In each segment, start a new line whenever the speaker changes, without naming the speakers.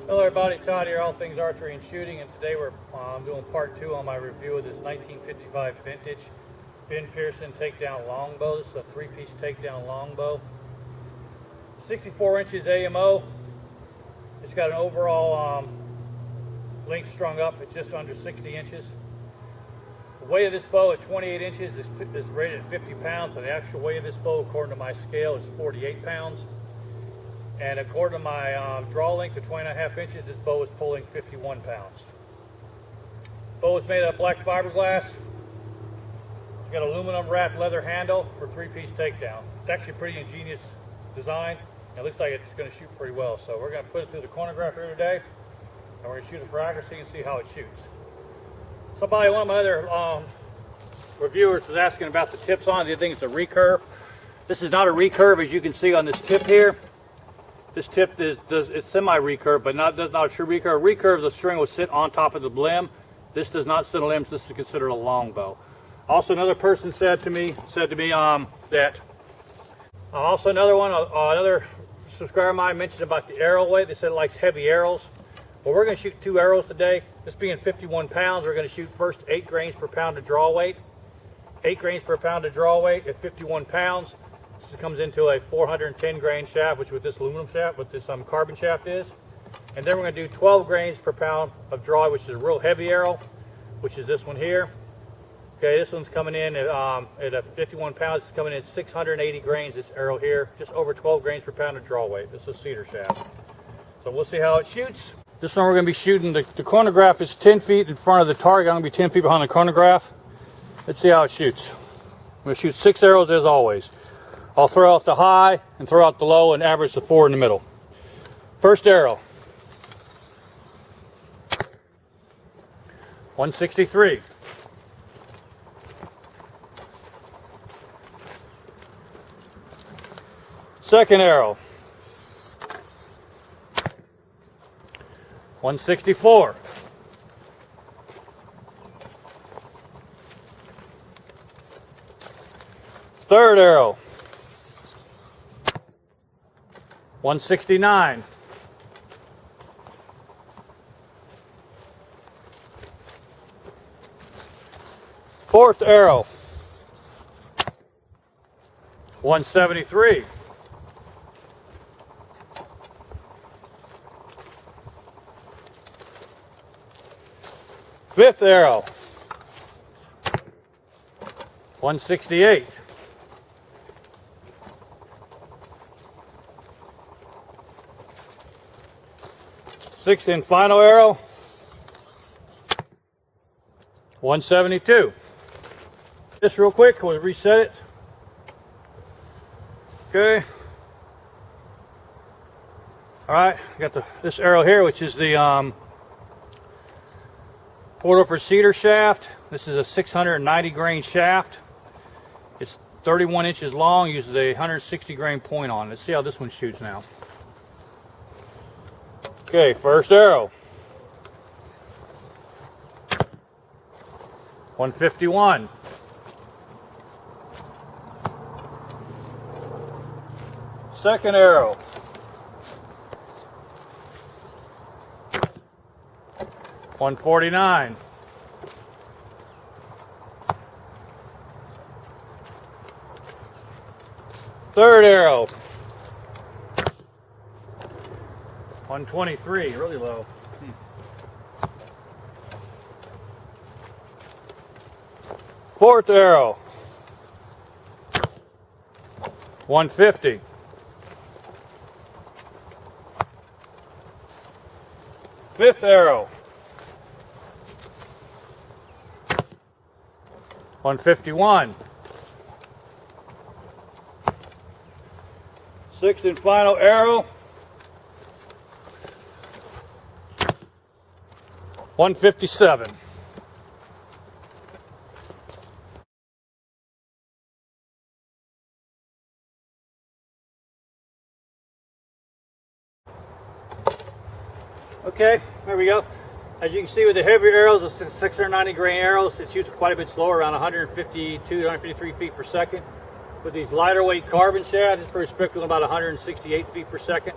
Hello everybody, Todd here, all things archery and shooting, and today we're doing part 2 on my review of this 1955 vintage Ben Pearson Takedown Longbow. This is a 3-piece Takedown Longbow. 64 inches AMO. It's got an overall length strung up at just under 60 inches. The weight of this bow at 28 inches is rated at 50 pounds, but the actual weight of this bow, according to my scale, is 48 pounds. And according to my draw length of 20.5 inches, this bow is pulling 51 pounds. Bow is made out of black fiberglass. It's got aluminum wrapped leather handle for 3-piece takedown. It's actually a pretty ingenious design. It looks like it's going to shoot pretty well. So we're going to put it through the chronograph here today, and we're going to shoot it for accuracy and see how it shoots. One of my other reviewers was asking about the tips on it. They think it's a recurve. This is not a recurve, as you can see on this tip here. This tip is semi-recurve, but not a true recurve. Recurve, the string will sit on top of the limb. This does not sit on limbs. This is considered a longbow. Also, another person said to me that. Also, another subscriber of mine mentioned about the arrow weight. They said it likes heavy arrows. Well, we're going to shoot 2 arrows today. This being 51 pounds, we're going to shoot first 8 grains per pound of draw weight. 8 grains per pound of draw weight at 51 pounds. This comes into a 410 grain shaft, which with this aluminum shaft, with this carbon shaft is. And then we're going to do 12 grains per pound of draw, which is a real heavy arrow, which is this one here. Okay, this one's coming in at 51 pounds. It's coming in at 680 grains, this arrow here. Just over 12 grains per pound of draw weight. This is a cedar shaft. So we'll see how it shoots. This one we're going to be shooting, the chronograph is 10 feet in front of the target. I'm going to be 10 feet behind the chronograph. Let's see how it shoots. I'm going to shoot 6 arrows as always. I'll throw out the high and throw out the low and average the 4 in the middle. First arrow. 163. Second arrow. 164. Third arrow. 169. Fourth arrow. 173. Fifth arrow. 168. Sixth and final arrow, 172. Just real quick, we'll reset it. Okay. All right, got this arrow here, which is the poured over cedar shaft. This is a 690 grain shaft. It's 31 inches long, uses a 160 grain point on it. Let's see how this one shoots now. Okay, first arrow. 151. Second arrow. 149. Third arrow. 123, really low. Fourth arrow. 150. Fifth arrow. 151. Sixth and final arrow. 157. Okay, there we go. As you can see with the heavier arrows, the 690 grain arrows, it shoots quite a bit slower, around 152 to 153 feet per second. With these lighter weight carbon shafts, it's pretty restricted about 168 feet per second.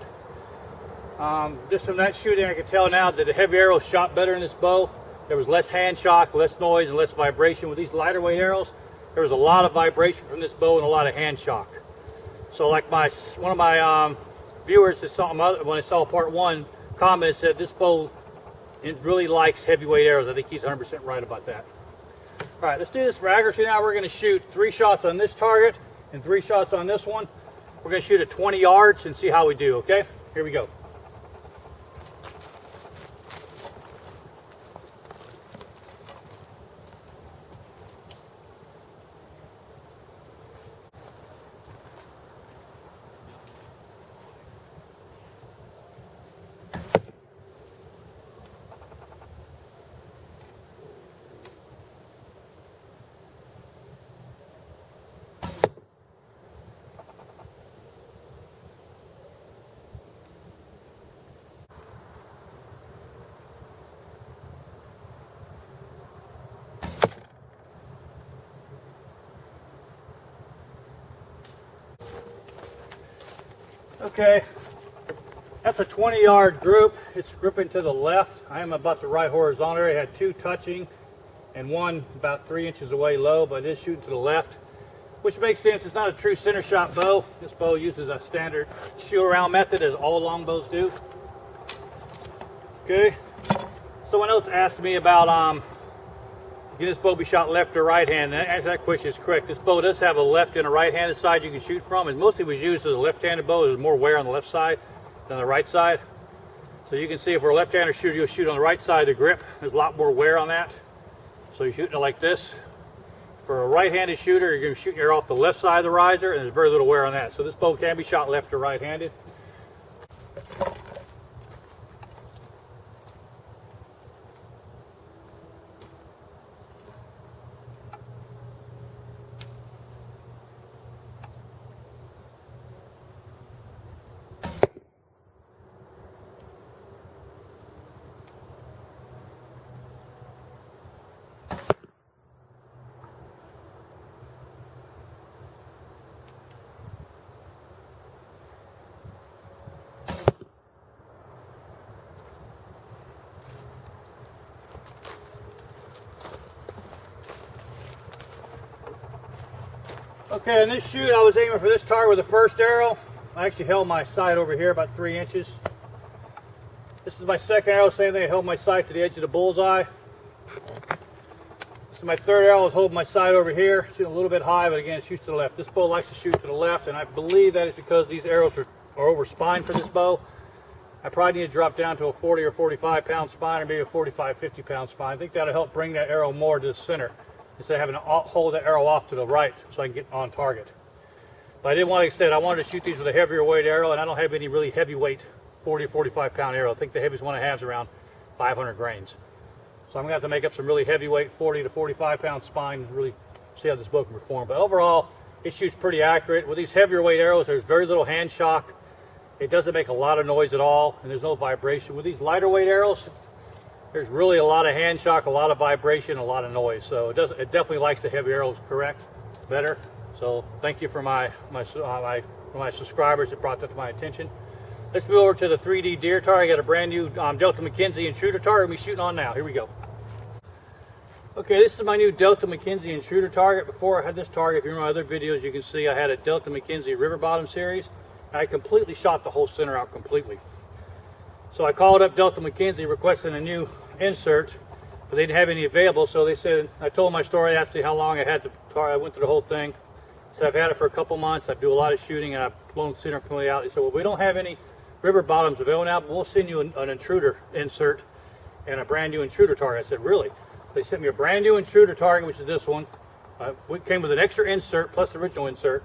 Just from that shooting, I can tell now that the heavy arrows shot better in this bow. There was less hand shock, less noise, and less vibration. With these lighter weight arrows, there was a lot of vibration from this bow and a lot of hand shock. So like one of my viewers when I saw part 1 commented, said this bow, it really likes heavyweight arrows. I think he's 100% right about that. All right, let's do this for accuracy now. We're going to shoot 3 shots on this target and 3 shots on this one. We're going to shoot at 20 yards and see how we do, okay? Here we go. Okay, that's a 20-yard group. It's grouping to the left. I am about the right horizontal. I had 2 touching and 1 about 3 inches away low, but it is shooting to the left, which makes sense. It's not a true center shot bow. This bow uses a standard shoot around method, as all longbows do. Okay, someone else asked me about can this bow be shot left or right hand? And answer that question is correct. This bow does have a left and a right-handed side you can shoot from. It mostly was used as a left-handed bow. There's more wear on the left side than the right side. So you can see if we're a left-handed shooter, you'll shoot on the right side of the grip. There's a lot more wear on that. So you're shooting it like this. For a right-handed shooter, you're going to shoot your off the left side of the riser, and there's very little wear on that. So this bow can be shot left or right-handed. Okay, in this shoot, I was aiming for this target with the first arrow. I actually held my sight over here about 3 inches. This is my second arrow, same thing. I held my sight to the edge of the bullseye. This is my third arrow. I was holding my sight over here, shooting a little bit high, but again, it shoots to the left. This bow likes to shoot to the left, and I believe that is because these arrows are over spine for this bow. I probably need to drop down to a 40 or 45 pound spine, or maybe a 45, 50 pound spine. I think that'll help bring that arrow more to the center, instead of having to hold the arrow off to the right so I can get on target. But I didn't want, like I said, I wanted to shoot these with a heavier weight arrow, and I don't have any really heavyweight 40 or 45 pound arrow. I think the heaviest one I have is around 500 grains. So I'm going to have to make up some really heavyweight 40 to 45 pound spine and really see how this bow can perform. But overall, it shoots pretty accurate. With these heavier weight arrows, there's very little hand shock. It doesn't make a lot of noise at all, and there's no vibration. With these lighter weight arrows, there's really a lot of hand shock, a lot of vibration, a lot of noise. So it definitely likes the heavy arrows better. So thank you for my subscribers that brought that to my attention. Let's move over to the 3D deer target. I got a brand new Delta McKenzie intruder target we're shooting on now. Here we go. Okay, this is my new Delta McKenzie intruder target. Before I had this target, if you remember my other videos, you can see I had a Delta McKenzie River Bottom series. I completely shot the whole center out completely. So I called up Delta McKenzie requesting a new insert, but they didn't have any available. So they said, I told my story after how long I had the target. I went through the whole thing. So I've had it for a couple months. I do a lot of shooting, and I've blown the center completely out. They said, well, we don't have any river bottoms available now, but we'll send you an intruder insert and a brand new intruder target. I said, really? They sent me a brand new intruder target, which is this one. It came with an extra insert plus the original insert.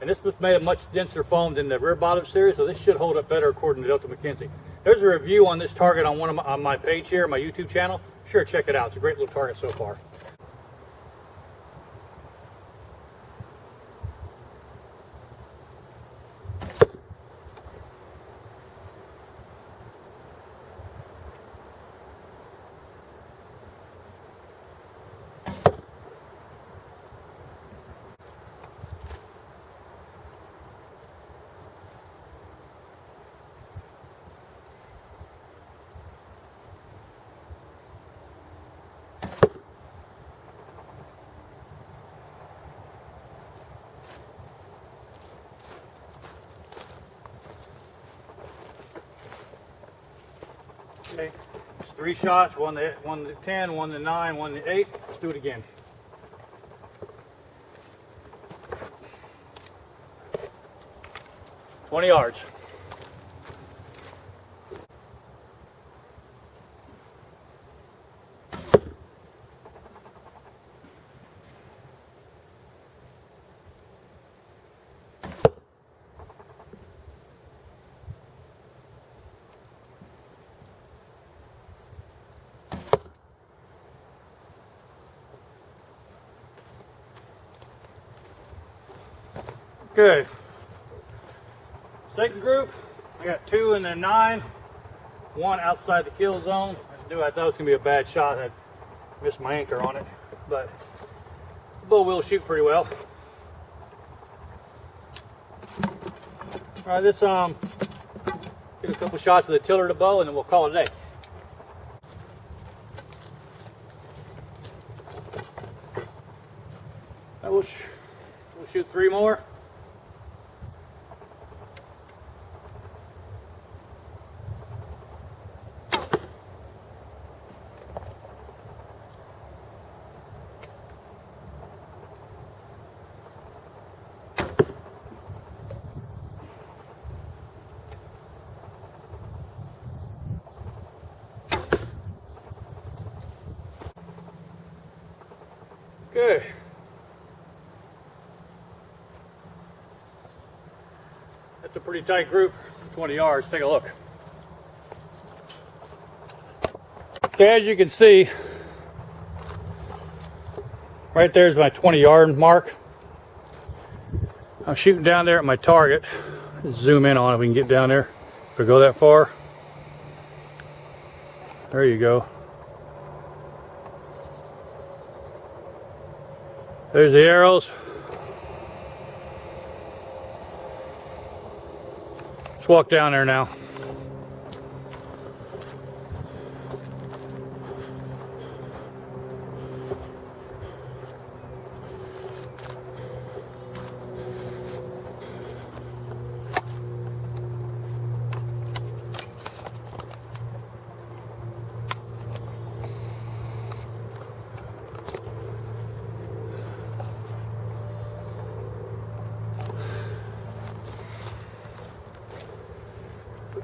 And this was made of much denser foam than the rear bottom series, so this should hold up better according to Delta McKenzie. There's a review on this target on on my page here, my YouTube channel. Sure, check it out. It's a great little target so far. Okay, it's 3 shots, one to 10, one to 9, one to 8. Let's do it again. "20 yards. Good. Second group, I got 2 in the 9, 1 outside the kill zone. I thought it was gonna be a bad shot. I missed my anchor on it, but the bow will shoot pretty well. All right, let's get a couple shots of the tiller of the bow, and then we'll call it a day. We'll shoot 3 more. Good. That's a pretty tight group for 20 yards. Take a look. Okay, as you can see, right there's my 20-yard mark. I'm shooting down there at my target. Let's zoom in on it if we can get down there. If we go that far. There you go. There's the arrows. Let's walk down there now.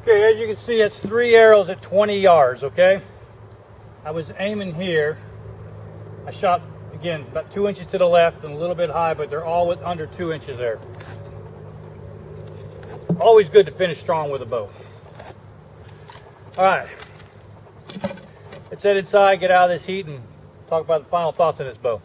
Okay, as you can see, it's 3 arrows at 20 yards, okay? I was aiming here. I shot, again, about 2 inches to the left and a little bit high, but they're all under 2 inches there. Always good to finish strong with a bow. All right, let's head inside, get out of this heat, and talk about the final thoughts on this bow.